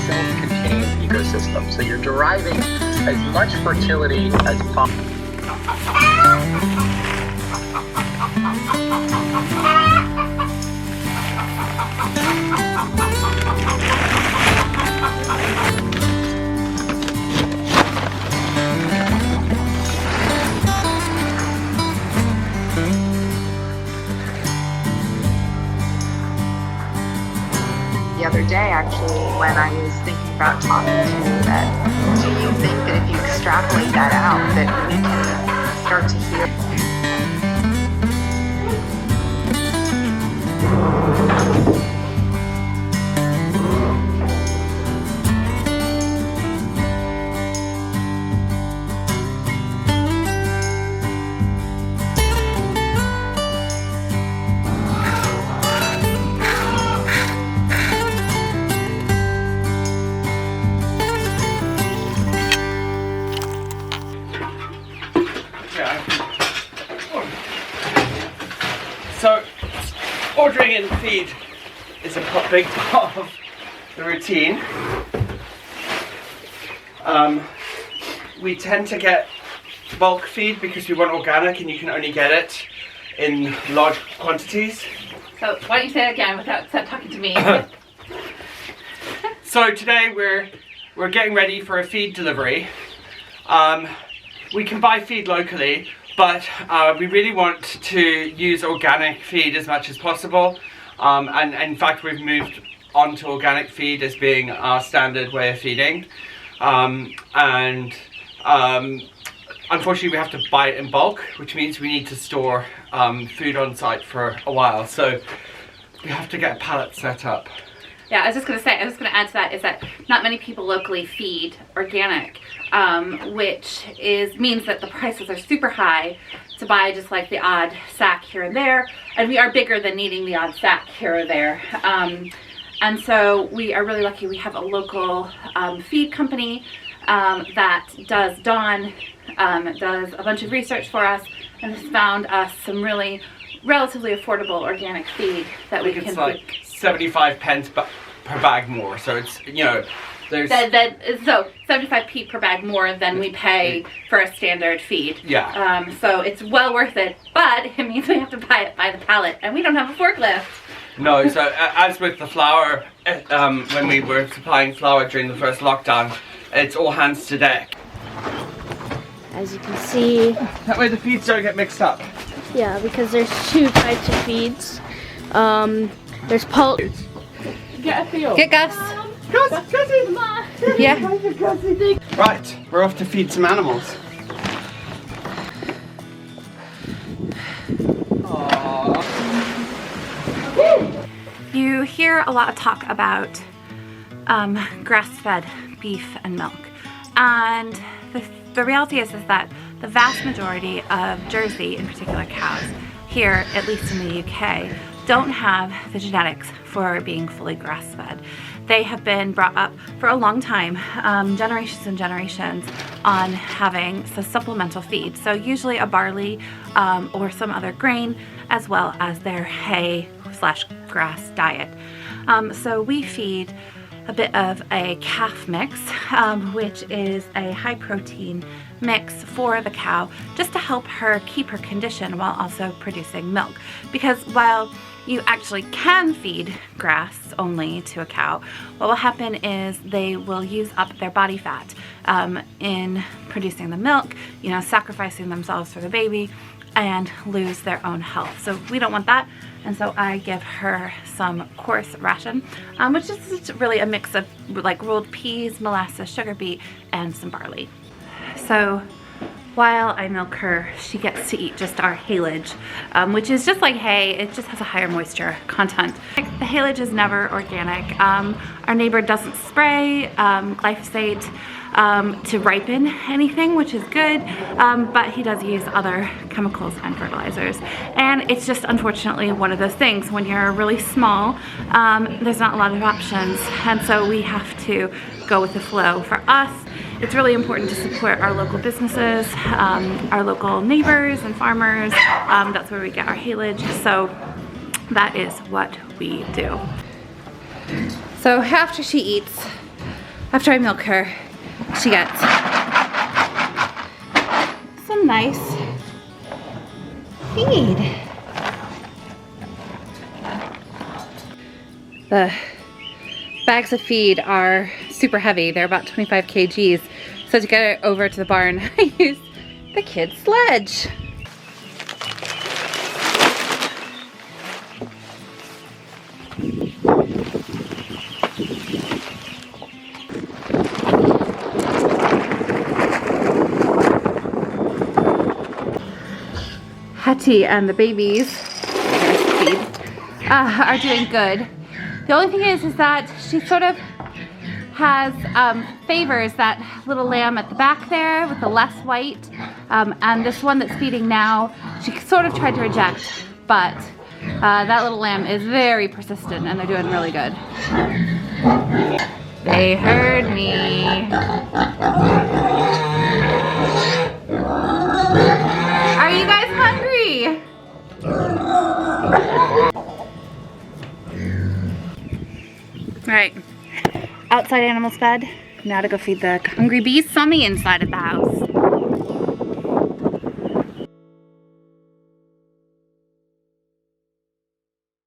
self-contained ecosystem. So you're deriving as much fertility as possible. The other day, actually, when I was thinking about talking to you, that do you think that if you extrapolate that out, that we can start to hear? So, ordering in feed is a big part of the routine. We tend to get bulk feed because we want organic and you can only get it in large quantities. So why don't you say it again without talking to me? So today we're getting ready for a feed delivery. We can buy feed locally, but we really want to use organic feed as much as possible. And in fact, we've moved on to organic feed as being our standard way of feeding. Unfortunately, we have to buy it in bulk, which means we need to store food on site for a while. So we have to get a pallet set up. Yeah, I was just going to add to that, is that not many people locally feed organic, which means that the prices are super high to buy just like the odd sack here and there, and we are bigger than needing the odd sack here or there. And so we are really lucky we have a local feed company that does Dawn, does a bunch of research for us and has found us some really relatively affordable organic feed that we can it's like 75 pence per bag more, so it's, you know, there's so 75p per bag more than we pay for a standard feed. Yeah. So it's well worth it, but it means we have to buy it by the pallet, and we don't have a forklift. No, so as with the flour, when we were supplying flour during the first lockdown, it's all hands to deck. As you can see, That way the feeds don't get mixed up. yeah, because there's two types of feeds. There's pulp. Get Gus. Yeah. Right, we're off to feed some animals. You hear a lot of talk about grass-fed beef and milk, and the reality is that the vast majority of Jersey, in particular cows, here, at least in the UK, don't have the genetics for being fully grass-fed. They have been brought up for a long time, generations and generations, on having a supplemental feed. So usually a barley or some other grain, as well as their hay/grass diet. So we feed a bit of a calf mix, which is a high protein mix for the cow, just to help her keep her condition while also producing milk. Because while you actually can feed grass only to a cow, what will happen is they will use up their body fat in producing the milk, you know, sacrificing themselves for the baby, and lose their own health. So we don't want that, and so I give her some coarse ration, which is really a mix of like rolled peas, molasses, sugar beet, and some barley. So while I milk her, she gets to eat just our haylage, which is just like hay. It just has a higher moisture content. The haylage is never organic. Our neighbor doesn't spray glyphosate to ripen anything, which is good, but he does use other chemicals and fertilizers. And it's just unfortunately one of those things. When you're really small, there's not a lot of options, and so we have to go with the flow. For us, it's really important to support our local businesses, our local neighbors and farmers. That's where we get our haylage, so that is what we do. So after she eats, after I milk her, she gets some nice feed. The bags of feed are super heavy. They're about 25 kgs. So to get it over to the barn, I use the kids' sledge. Hetty and the babies are doing good. The only thing is that she sort of has favors that little lamb at the back there with the less white, and this one that's feeding now, she sort of tried to reject, but that little lamb is very persistent and they're doing really good. They heard me. Are you guys hungry? All right, outside animals fed. Now to go feed the hungry beasts on the inside of the house.